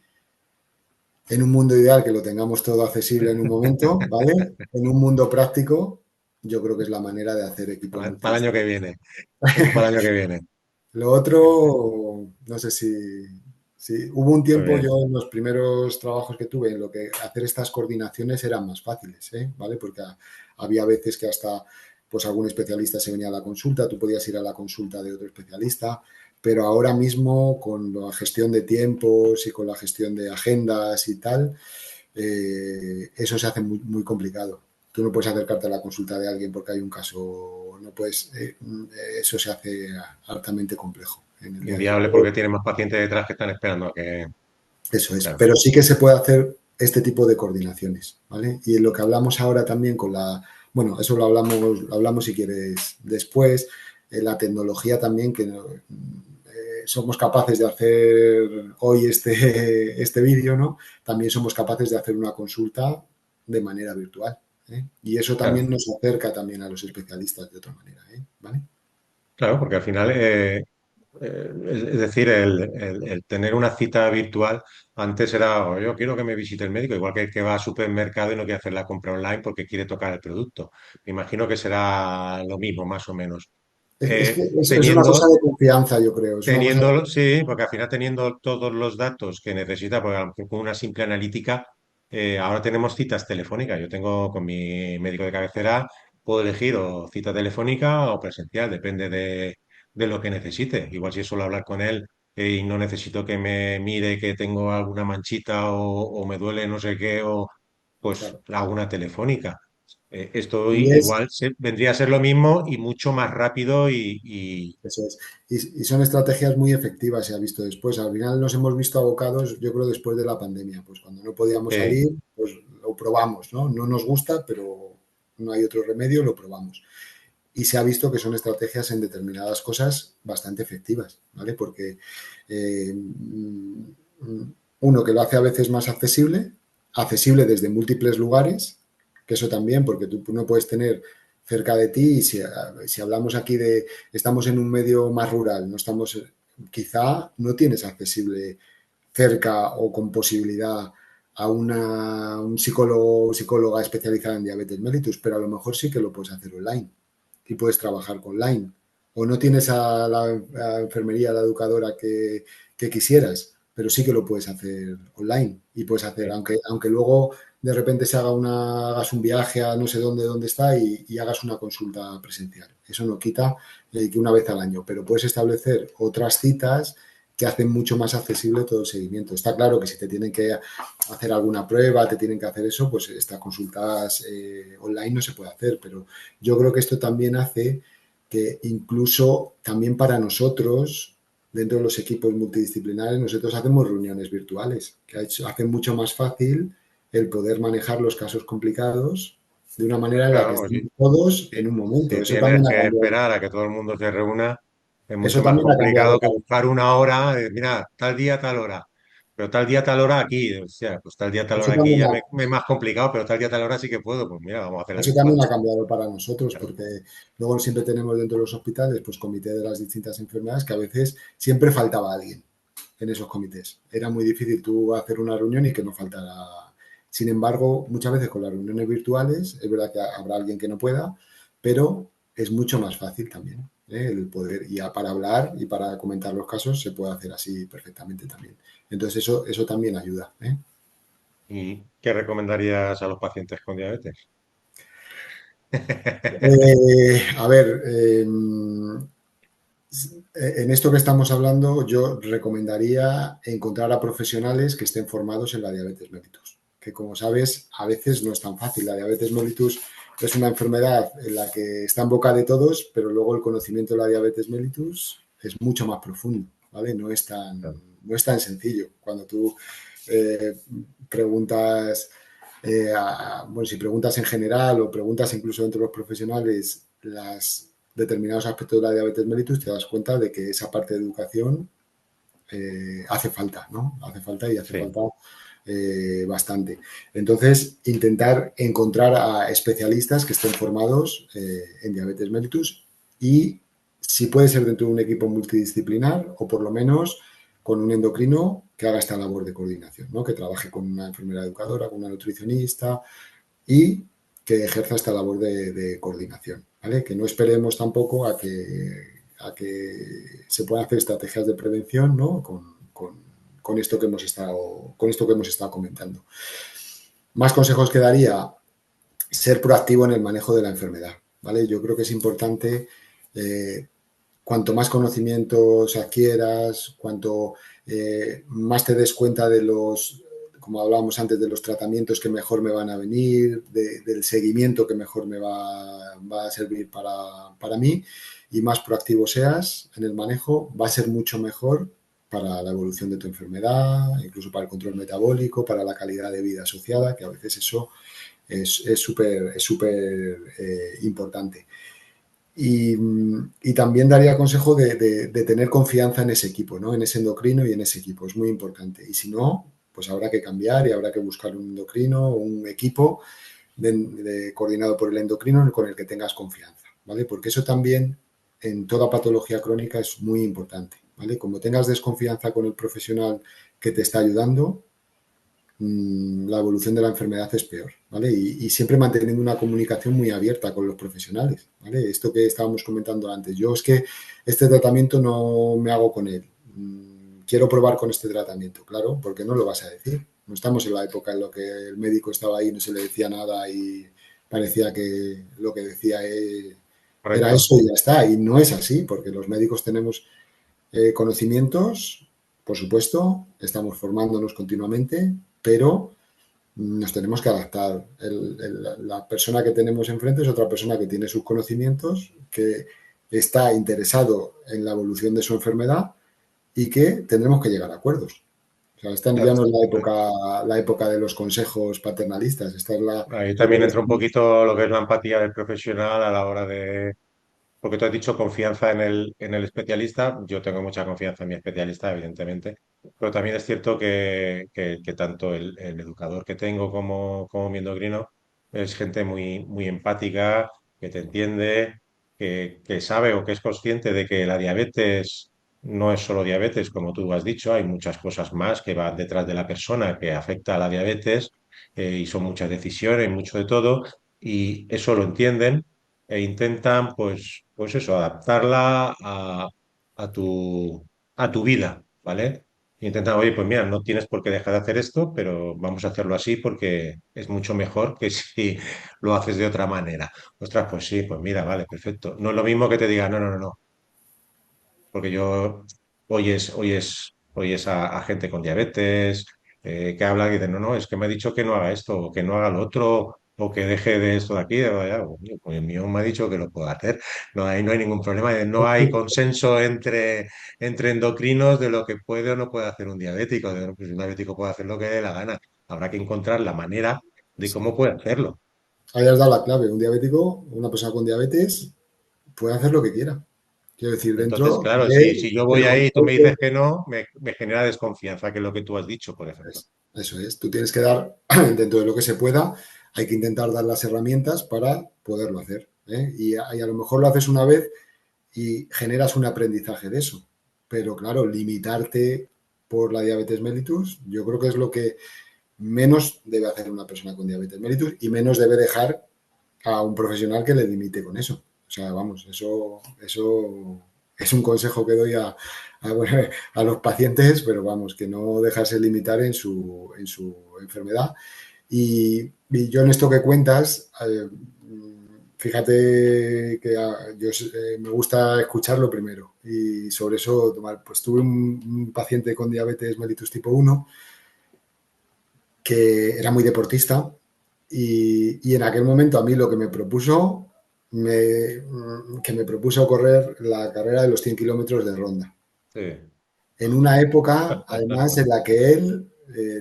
en un mundo ideal que lo tengamos todo accesible en un momento, ¿vale? En un mundo práctico, yo creo que es la manera de hacer equipos Para el año que multidisciplinares. viene. Eso para el año que viene. Lo otro, no sé si hubo un Muy tiempo bien. yo en los primeros trabajos que tuve en lo que hacer estas coordinaciones eran más fáciles, ¿vale? Porque había veces que hasta pues algún especialista se venía a la consulta, tú podías ir a la consulta de otro especialista, pero ahora mismo con la gestión de tiempos y con la gestión de agendas y tal, eso se hace muy, muy complicado. Tú no puedes acercarte a la consulta de alguien porque hay un caso, no puedes, eso se hace altamente complejo en el día de hoy. Inviable porque tiene más pacientes detrás que están esperando a que... Eso es, Claro. pero sí que se puede hacer este tipo de coordinaciones, ¿vale? Y en lo que hablamos ahora también con bueno, eso lo hablamos si quieres después, la tecnología también que somos capaces de hacer hoy este vídeo, ¿no? También somos capaces de hacer una consulta de manera virtual, ¿eh? Y eso Claro, también nos acerca también a los especialistas de otra manera, ¿vale? claro, porque al final, es decir, el tener una cita virtual, antes era, "Oh, yo quiero que me visite el médico", igual que el que va al supermercado y no quiere hacer la compra online porque quiere tocar el producto. Me imagino que será lo mismo, más o menos. Es que es una cosa Teniendo, de confianza, yo creo, es una cosa de... Teniendo, sí, porque al final teniendo todos los datos que necesita, porque a lo mejor con una simple analítica, ahora tenemos citas telefónicas. Yo tengo con mi médico de cabecera, puedo elegir o cita telefónica o presencial, depende de lo que necesite. Igual si suelo hablar con él y no necesito que me mire que tengo alguna manchita o me duele no sé qué, o pues Claro. hago una telefónica. Esto Y es, igual vendría a ser lo mismo y mucho más rápido Eso es. Y son estrategias muy efectivas, se ha visto después. Al final nos hemos visto abocados, yo creo, después de la pandemia. Pues cuando no podíamos eh, salir, pues lo probamos, ¿no? No nos gusta, pero no hay otro remedio, lo probamos. Y se ha visto que son estrategias en determinadas cosas bastante efectivas, ¿vale? Porque uno que lo hace a veces más accesible, accesible desde múltiples lugares, que eso también, porque tú no puedes tener cerca de ti, y si hablamos aquí de, estamos en un medio más rural, no estamos, quizá no tienes accesible cerca o con posibilidad a un psicólogo o psicóloga especializada en diabetes mellitus, pero a lo mejor sí que lo puedes hacer online y puedes trabajar online. O no tienes a la enfermería, a la educadora que quisieras, pero sí que lo puedes hacer online y puedes hacer, eh, aunque luego de repente hagas un viaje a no sé dónde está y hagas una consulta presencial. Eso no quita que una vez al año, pero puedes establecer otras citas que hacen mucho más accesible todo el seguimiento. Está claro que si te tienen que hacer alguna prueba, te tienen que hacer eso, pues estas consultas online no se puede hacer, pero yo creo que esto también hace que incluso también para nosotros, dentro de los equipos multidisciplinares, nosotros hacemos reuniones virtuales, que hacen mucho más fácil el poder manejar los casos complicados de una manera en la que Claro, pues estén todos si, en un momento. si Eso tienes también ha que cambiado. esperar a que todo el mundo se reúna, es Eso mucho más también ha cambiado complicado que para buscar una hora, mira, tal día, tal hora. Pero tal día, tal hora aquí, o sea, pues tal día, tal eso hora aquí también ya ha, me es más complicado, pero tal día, tal hora sí que puedo. Pues mira, vamos a hacerla Eso virtual. también ha cambiado para nosotros, Claro, porque luego siempre tenemos dentro de los hospitales pues comité de las distintas enfermedades que a veces siempre faltaba alguien en esos comités. Era muy difícil tú hacer una reunión y que no faltara. Sin embargo, muchas veces con las reuniones virtuales es verdad que habrá alguien que no pueda, pero es mucho más fácil también, el poder, y para hablar y para comentar los casos se puede hacer así perfectamente también. Entonces eso también ayuda, ¿eh? ¿y qué recomendarías a los pacientes con diabetes? A ver, en esto que estamos hablando, yo recomendaría encontrar a profesionales que estén formados en la diabetes mellitus, que como sabes, a veces no es tan fácil. La diabetes mellitus es una enfermedad en la que está en boca de todos, pero luego el conocimiento de la diabetes mellitus es mucho más profundo, ¿vale? No es tan sencillo. Cuando tú eh, preguntas, bueno, si preguntas en general o preguntas incluso entre los profesionales las determinados aspectos de la diabetes mellitus, te das cuenta de que esa parte de educación hace falta, ¿no? Hace falta y hace Sí. falta bastante. Entonces, intentar encontrar a especialistas que estén formados en diabetes mellitus y si puede ser dentro de un equipo multidisciplinar o por lo menos con un endocrino que haga esta labor de coordinación, ¿no? Que trabaje con una enfermera educadora, con una nutricionista y que ejerza esta labor de coordinación, ¿vale? Que no esperemos tampoco a que se puedan hacer estrategias de prevención, ¿no? Con esto que hemos estado comentando. Más consejos que daría, ser proactivo en el manejo de la enfermedad, ¿vale? Yo creo que es importante, cuanto más conocimientos adquieras, cuanto más te des cuenta de los, como hablábamos antes, de los tratamientos que mejor me van a venir, del seguimiento que mejor va a servir para mí, y más proactivo seas en el manejo, va a ser mucho mejor para la evolución de tu enfermedad, incluso para el control metabólico, para la calidad de vida asociada, que a veces eso es súper importante. Y también daría consejo de tener confianza en ese equipo, ¿no? En ese endocrino y en ese equipo. Es muy importante. Y si no, pues habrá que cambiar y habrá que buscar un endocrino o un equipo coordinado por el endocrino con el que tengas confianza, ¿vale? Porque eso también en toda patología crónica es muy importante, ¿vale? Como tengas desconfianza con el profesional que te está ayudando, la evolución de la enfermedad es peor, ¿vale? Y siempre manteniendo una comunicación muy abierta con los profesionales, ¿vale? Esto que estábamos comentando antes, yo es que este tratamiento no me hago con él, quiero probar con este tratamiento, claro, porque no lo vas a decir. No estamos en la época en la que el médico estaba ahí, no se le decía nada y parecía que lo que decía era Correcto. eso y ya está, y no es así, porque los médicos tenemos conocimientos, por supuesto, estamos formándonos continuamente, pero nos tenemos que adaptar. La persona que tenemos enfrente es otra persona que tiene sus conocimientos, que está interesado en la evolución de su enfermedad y que tendremos que llegar a acuerdos. O sea, esta ya Claro. no es la época de los consejos paternalistas, esta es la Ahí también época. entra un poquito lo que es la empatía del profesional a la hora de, porque tú has dicho confianza en el especialista. Yo tengo mucha confianza en mi especialista, evidentemente. Pero también es cierto que tanto el educador que tengo como mi endocrino es gente muy empática, que te entiende, que sabe o que es consciente de que la diabetes no es solo diabetes, como tú has dicho. Hay muchas cosas más que van detrás de la persona que afecta a la diabetes, y son muchas decisiones, mucho de todo, y eso lo entienden e intentan, pues eso, adaptarla a tu vida, ¿vale? Intentan, oye, pues mira, no tienes por qué dejar de hacer esto, pero vamos a hacerlo así porque es mucho mejor que si lo haces de otra manera. Ostras, pues sí, pues mira, vale, perfecto. No es lo mismo que te diga, no, no, no, no, porque yo oyes a gente con diabetes que habla y dicen, no, no, es que me ha dicho que no haga esto, o que no haga lo otro, o que deje de esto de aquí. Digo, ya, pues el mío me ha dicho que lo puedo hacer. No hay ningún problema. No hay consenso entre endocrinos de lo que puede o no puede hacer un diabético. Pues un diabético puede hacer lo que le dé la gana. Habrá que encontrar la manera de Sí. cómo puede hacerlo. Ahí has dado la clave. Un diabético, una persona con diabetes, puede hacer lo que quiera. Quiero decir, Entonces, dentro claro, del si yo voy ahí y tú me dices control. que no, me genera desconfianza, que es lo que tú has dicho, por ejemplo. Eso es. Tú tienes que dar, dentro de lo que se pueda, hay que intentar dar las herramientas para poderlo hacer. ¿Eh? Y a lo mejor lo haces una vez y generas un aprendizaje de eso. Pero claro, limitarte por la diabetes mellitus, yo creo que es lo que menos debe hacer una persona con diabetes mellitus y menos debe dejar a un profesional que le limite con eso. O sea, vamos, eso es un consejo que doy a los pacientes, pero vamos, que no dejarse limitar en su enfermedad. Y yo en esto que cuentas, fíjate que me gusta escucharlo primero y sobre eso tomar, pues tuve un paciente con diabetes mellitus tipo 1 que era muy deportista y en aquel momento a mí lo que me propuso, que me propuso correr la carrera de los 100 kilómetros de ronda. Sí. En una época, además, en la que él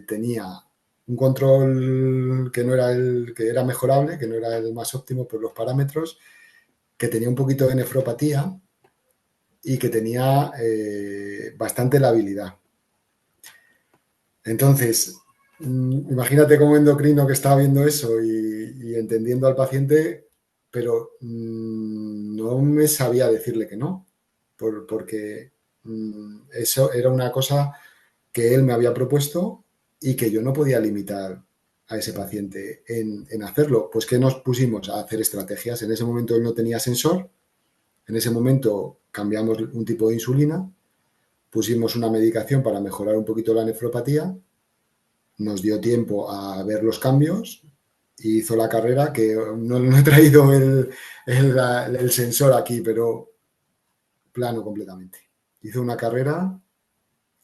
tenía un control que no era el que era mejorable, que no era el más óptimo por los parámetros, que tenía un poquito de nefropatía y que tenía bastante labilidad. Entonces, imagínate como endocrino que estaba viendo eso y entendiendo al paciente, pero no me sabía decirle que no, porque eso era una cosa que él me había propuesto y que yo no podía limitar a ese paciente en hacerlo. Pues que nos pusimos a hacer estrategias. En ese momento él no tenía sensor, en ese momento cambiamos un tipo de insulina, pusimos una medicación para mejorar un poquito la nefropatía, nos dio tiempo a ver los cambios y hizo la carrera, que no he traído el sensor aquí, pero plano completamente. Hizo una carrera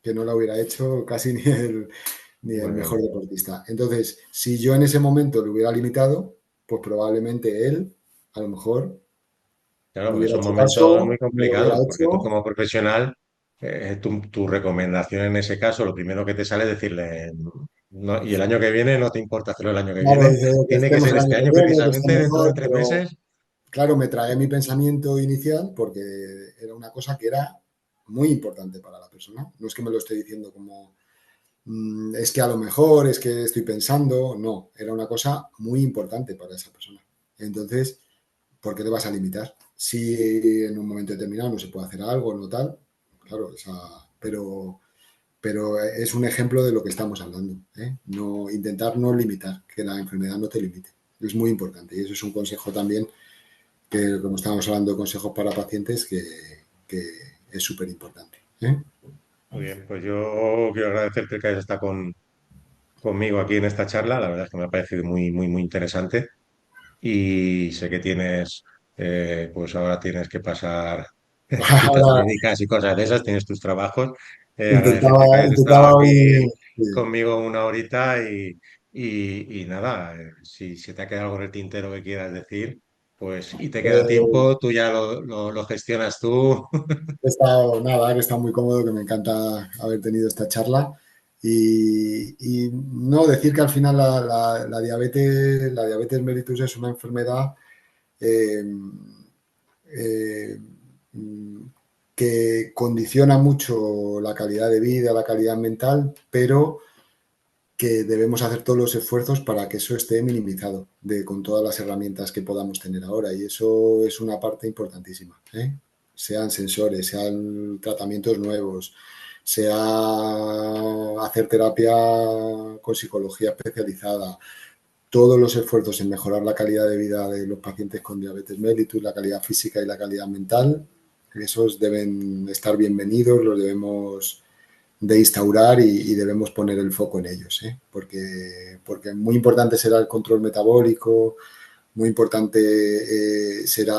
que no la hubiera hecho casi ni el Muy mejor bien. deportista. Entonces, si yo en ese momento lo hubiera limitado, pues probablemente él, a lo mejor, Claro, no porque hubiera son hecho momentos muy caso, no lo hubiera complicados, porque tú hecho. como profesional, tu recomendación en ese caso, lo primero que te sale es decirle, no, y el año que viene no te importa hacerlo el año que Claro, viene, dice que tiene que estemos ser el año este que año viene, que esté precisamente, dentro de mejor, 3 meses. pero claro, me trae mi pensamiento inicial porque era una cosa que era muy importante para la persona. No es que me lo esté diciendo como es que a lo mejor es que estoy pensando, no, era una cosa muy importante para esa persona. Entonces, ¿por qué te vas a limitar? Si en un momento determinado no se puede hacer algo, no tal, claro, pero es un ejemplo de lo que estamos hablando. ¿Eh? No, intentar no limitar, que la enfermedad no te limite. Es muy importante y eso es un consejo también que, como estábamos hablando de consejos para pacientes, que es súper importante. ¿Eh? Muy bien, pues yo quiero agradecerte que hayas estado conmigo aquí en esta charla, la verdad es que me ha parecido muy, muy, muy interesante y sé que pues ahora tienes que pasar citas Ahora, médicas y cosas de esas, tienes tus trabajos. Agradecerte que intentaba, hayas estado intentaba aquí hoy, sí. conmigo una horita y nada, si se te ha quedado algo en el tintero que quieras decir, pues y te queda Eh, tiempo, tú ya lo gestionas tú. he estado, nada, que he estado muy cómodo, que me encanta haber tenido esta charla. Y no decir que al final la diabetes mellitus es una enfermedad eh, eh, que condiciona mucho la calidad de vida, la calidad mental, pero que debemos hacer todos los esfuerzos para que eso esté minimizado con todas las herramientas que podamos tener ahora. Y eso es una parte importantísima. ¿Eh? Sean sensores, sean tratamientos nuevos, sea hacer terapia con psicología especializada, todos los esfuerzos en mejorar la calidad de vida de los pacientes con diabetes mellitus, la calidad física y la calidad mental, esos deben estar bienvenidos, los debemos de instaurar y debemos poner el foco en ellos, ¿eh? Porque muy importante será el control metabólico, muy importante será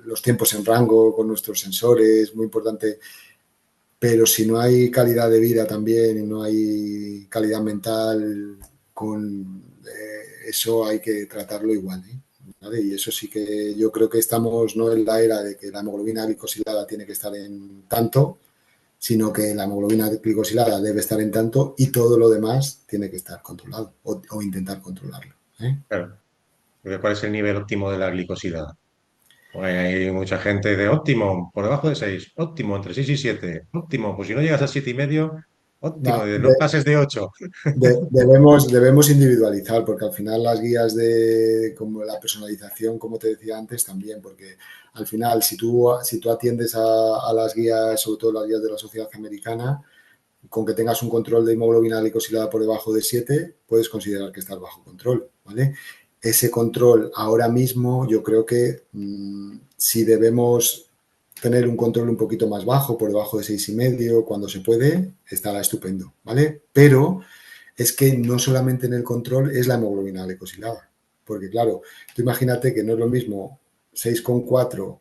los tiempos en rango con nuestros sensores, muy importante pero si no hay calidad de vida también y no hay calidad mental, con eso hay que tratarlo igual, ¿eh? ¿Vale? Y eso sí que yo creo que estamos no en la era de que la hemoglobina glicosilada tiene que estar en tanto, sino que la hemoglobina glicosilada debe estar en tanto y todo lo demás tiene que estar controlado o intentar controlarlo, ¿eh? Claro. Porque ¿cuál es el nivel óptimo de la glicosilada? Pues hay mucha gente de óptimo, por debajo de 6 óptimo, entre 6 y 7 óptimo, pues si no llegas a 7,5, óptimo, No, no pases de 8. debemos individualizar, porque al final las guías de como la personalización, como te decía antes, también, porque al final si tú atiendes a las guías, sobre todo las guías de la Sociedad Americana, con que tengas un control de hemoglobina glicosilada por debajo de 7, puedes considerar que estás bajo control, ¿vale? Ese control ahora mismo yo creo que si debemos tener un control un poquito más bajo, por debajo de 6,5, cuando se puede, estará estupendo, ¿vale? Pero es que no solamente en el control es la hemoglobina glicosilada, porque claro, tú imagínate que no es lo mismo 6,4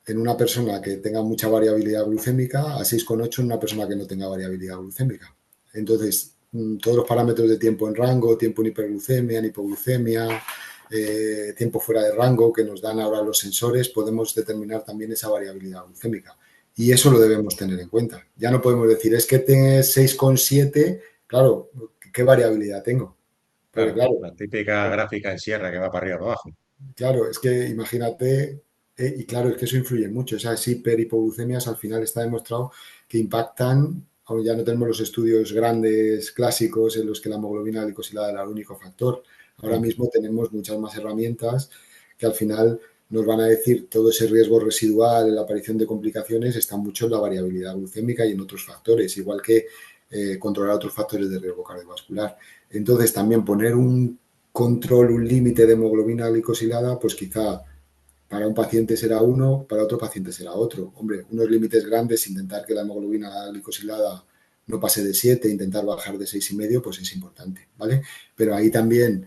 en una persona que tenga mucha variabilidad glucémica a 6,8 en una persona que no tenga variabilidad glucémica. Entonces, todos los parámetros de tiempo en rango, tiempo en hiperglucemia, en hipoglucemia, tiempo fuera de rango que nos dan ahora los sensores, podemos determinar también esa variabilidad glucémica. Y eso lo debemos tener en cuenta. Ya no podemos decir, es que tienes 6,7, claro, ¿qué variabilidad tengo? Porque Claro, claro, la típica gráfica en sierra que va para arriba y para abajo. claro, es que imagínate, y claro, es que eso influye mucho. Esas hiperhipoglucemias al final está demostrado que impactan, aunque ya no tenemos los estudios grandes clásicos en los que la hemoglobina glicosilada era el único factor. Ahora Mm. mismo tenemos muchas más herramientas que al final nos van a decir todo ese riesgo residual en la aparición de complicaciones está mucho en la variabilidad glucémica y en otros factores, igual que controlar otros factores de riesgo cardiovascular. Entonces, también poner un control, un límite de hemoglobina glicosilada, pues quizá para un paciente será uno, para otro paciente será otro. Hombre, unos límites grandes, intentar que la hemoglobina glicosilada no pase de 7, intentar bajar de 6,5, pues es importante, ¿vale? Pero ahí también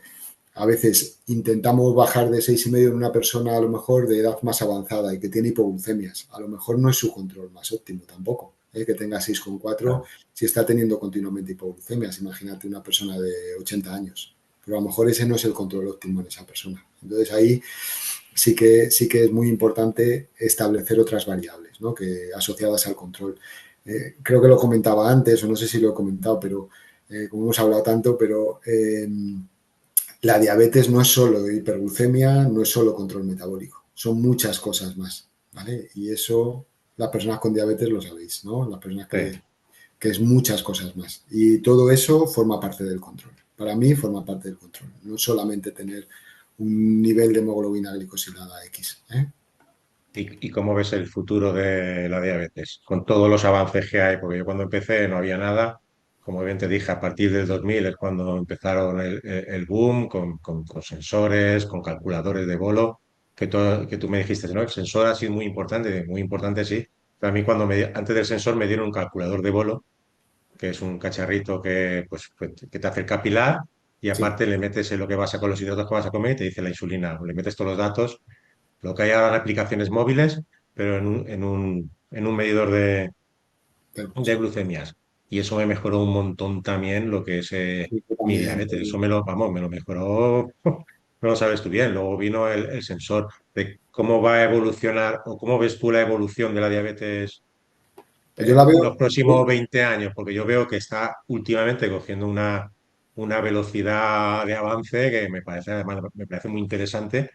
a veces intentamos bajar de 6,5 en una persona a lo mejor de edad más avanzada y que tiene hipoglucemias. A lo mejor no es su control más óptimo tampoco, ¿eh? Que tenga 6,4 Claro. si está teniendo continuamente hipoglucemias. Imagínate una persona de 80 años. Pero a lo mejor ese no es el control óptimo en esa persona. Entonces ahí sí que es muy importante establecer otras variables, ¿no? Que asociadas al control. Creo que lo comentaba antes, o no sé si lo he comentado, pero como hemos hablado tanto, pero la diabetes no es solo hiperglucemia, no es solo control metabólico, son muchas cosas más, ¿vale? Y eso las personas con diabetes lo sabéis, ¿no? Las personas Sí. que es muchas cosas más. Y todo eso forma parte del control. Para mí forma parte del control, no solamente tener un nivel de hemoglobina glicosilada X, ¿eh? ¿Y cómo ves el futuro de la diabetes? Con todos los avances que hay, porque yo cuando empecé no había nada. Como bien te dije, a partir del 2000 es cuando empezaron el boom con sensores, con calculadores de bolo, que tú me dijiste, ¿no? El sensor ha sido muy importante sí. Pero a mí antes del sensor me dieron un calculador de bolo, que es un cacharrito que te hace el capilar y Sí, aparte le metes en lo que vas a con los hidratos que vas a comer y te dice la insulina. Le metes todos los datos lo que hay ahora en aplicaciones móviles, pero en un medidor de sí, glucemias. Y eso me mejoró un montón también lo que es sí, yo mi también. diabetes. Eso me lo mejoró, no lo sabes tú bien. Luego vino el sensor de cómo va a evolucionar o cómo ves tú la evolución de la diabetes Pues yo la en veo, los próximos 20 años, porque yo veo que está últimamente cogiendo una velocidad de avance que además, me parece muy interesante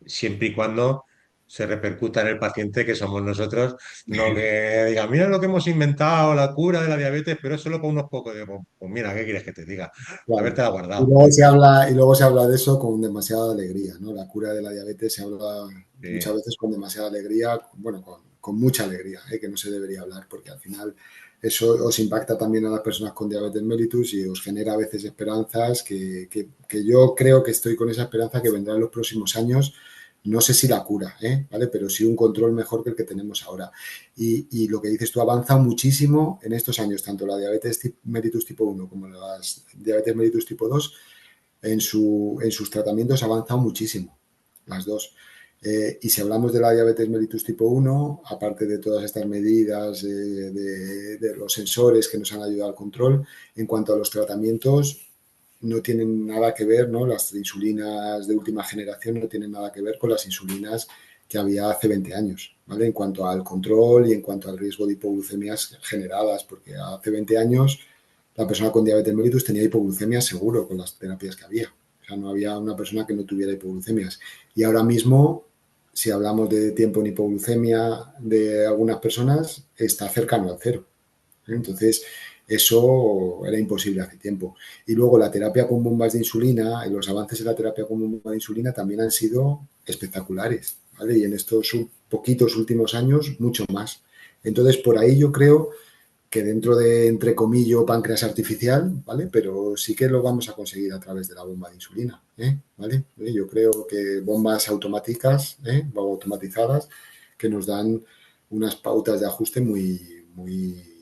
siempre y cuando se repercuta en el paciente que somos nosotros, no que diga, mira lo que hemos inventado, la cura de la diabetes, pero es solo para unos pocos. Digo, pues mira, ¿qué quieres que te diga? claro. Habértela Y guardado. luego se habla de eso con demasiada alegría, ¿no? La cura de la diabetes se habla muchas Sí, veces con demasiada alegría, bueno, con mucha alegría, que no se debería hablar, porque al final eso os impacta también a las personas con diabetes mellitus y os genera a veces esperanzas que yo creo que estoy con esa esperanza que vendrá en los próximos años. No sé si la cura, ¿vale? Pero sí un control mejor que el que tenemos ahora. Y lo que dices tú avanza muchísimo en estos años, tanto la diabetes mellitus tipo 1 como la diabetes mellitus tipo 2 en sus tratamientos ha avanzado muchísimo, las dos. Y si hablamos de la diabetes mellitus tipo 1, aparte de todas estas medidas de los sensores que nos han ayudado al control, en cuanto a los tratamientos, no tienen nada que ver, ¿no? Las insulinas de última generación no tienen nada que ver con las insulinas que había hace 20 años, ¿vale? En cuanto al control y en cuanto al riesgo de hipoglucemias generadas, porque hace 20 años la persona con diabetes mellitus tenía hipoglucemia seguro con las terapias que había. O sea, no había una persona que no tuviera hipoglucemias. Y ahora mismo, si hablamos de tiempo en hipoglucemia de algunas personas, está cercano al cero. Entonces, eso era imposible hace tiempo. Y luego la terapia con bombas de insulina, los avances en la terapia con bombas de insulina también han sido espectaculares, ¿vale? Y en estos poquitos últimos años, mucho más. Entonces, por ahí yo creo que dentro de, entre comillas, páncreas artificial, ¿vale? Pero sí que lo vamos a conseguir a través de la bomba de insulina, ¿vale? Yo creo que bombas automáticas, o automatizadas, que nos dan unas pautas de ajuste muy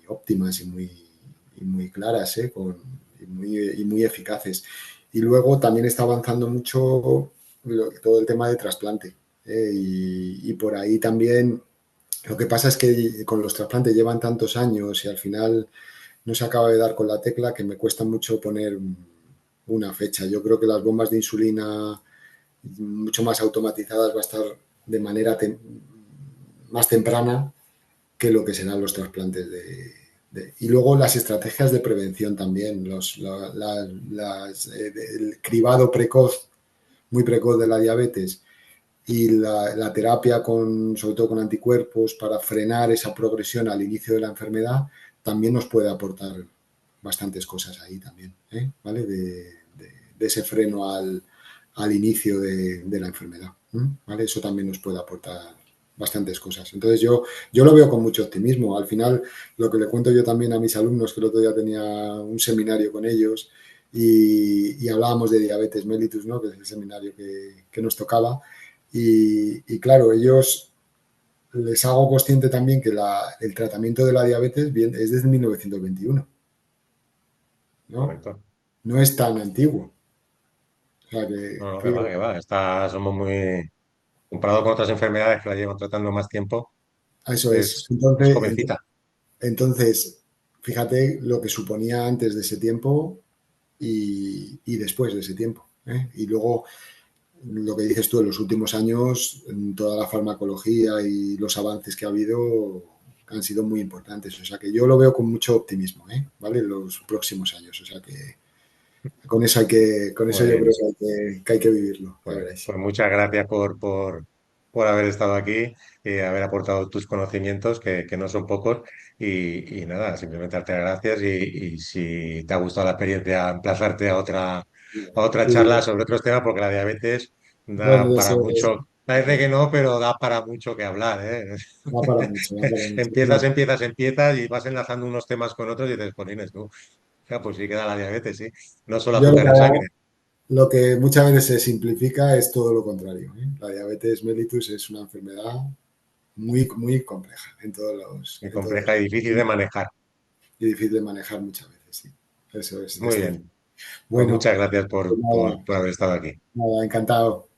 óptimas y muy claras, y muy eficaces. Y luego también está avanzando mucho todo el tema de trasplante. Y por ahí también lo que pasa es que con los trasplantes llevan tantos años y al final no se acaba de dar con la tecla que me cuesta mucho poner una fecha. Yo creo que las bombas de insulina mucho más automatizadas va a estar de manera más temprana que lo que serán los trasplantes y luego las estrategias de prevención también, el cribado precoz, muy precoz de la diabetes y la terapia sobre todo con anticuerpos para frenar esa progresión al inicio de la enfermedad también nos puede aportar bastantes cosas ahí también, ¿vale? De ese freno al inicio de la enfermedad, ¿vale? Eso también nos puede aportar bastantes cosas. Entonces yo lo veo con mucho optimismo. Al final, lo que le cuento yo también a mis alumnos, que el otro día tenía un seminario con ellos y hablábamos de diabetes mellitus, ¿no? Que es el seminario que nos tocaba. Claro, ellos les hago consciente también que el tratamiento de la diabetes es desde 1921, ¿no? Correcto. No es tan antiguo. O sea No, no, que va, que que va. Somos muy, comparado con otras enfermedades que la llevan tratando más tiempo, eso es. es jovencita. Entonces, fíjate lo que suponía antes de ese tiempo y después de ese tiempo. Y luego, lo que dices tú, en los últimos años, en toda la farmacología y los avances que ha habido han sido muy importantes. O sea que yo lo veo con mucho optimismo, ¿vale? En los próximos años. O sea que con eso Muy yo creo bien. que hay que vivirlo, ya veréis. Pues muchas gracias por haber estado aquí y haber aportado tus conocimientos, que no son pocos. Y nada, simplemente darte las gracias y si te ha gustado la experiencia, emplazarte a otra charla Y, sobre otros temas, porque la diabetes da bueno, para eso es, mucho. Parece que no, pero da para mucho que hablar, ¿eh? va para mucho, va para mucho. Empiezas, No, empiezas, empiezas y vas enlazando unos temas con otros y dices, jolines, tú, ya, pues sí queda la diabetes, sí. No solo yo lo azúcar que en sangre. Lo que muchas veces se simplifica es todo lo contrario, ¿eh? La diabetes mellitus es una enfermedad muy compleja Y en todos los compleja y difícil de manejar. y difícil de manejar muchas veces, sí. Eso Muy es cierto. bien. Pues Bueno, muchas gracias pues nada, por haber estado aquí. nada, encantado.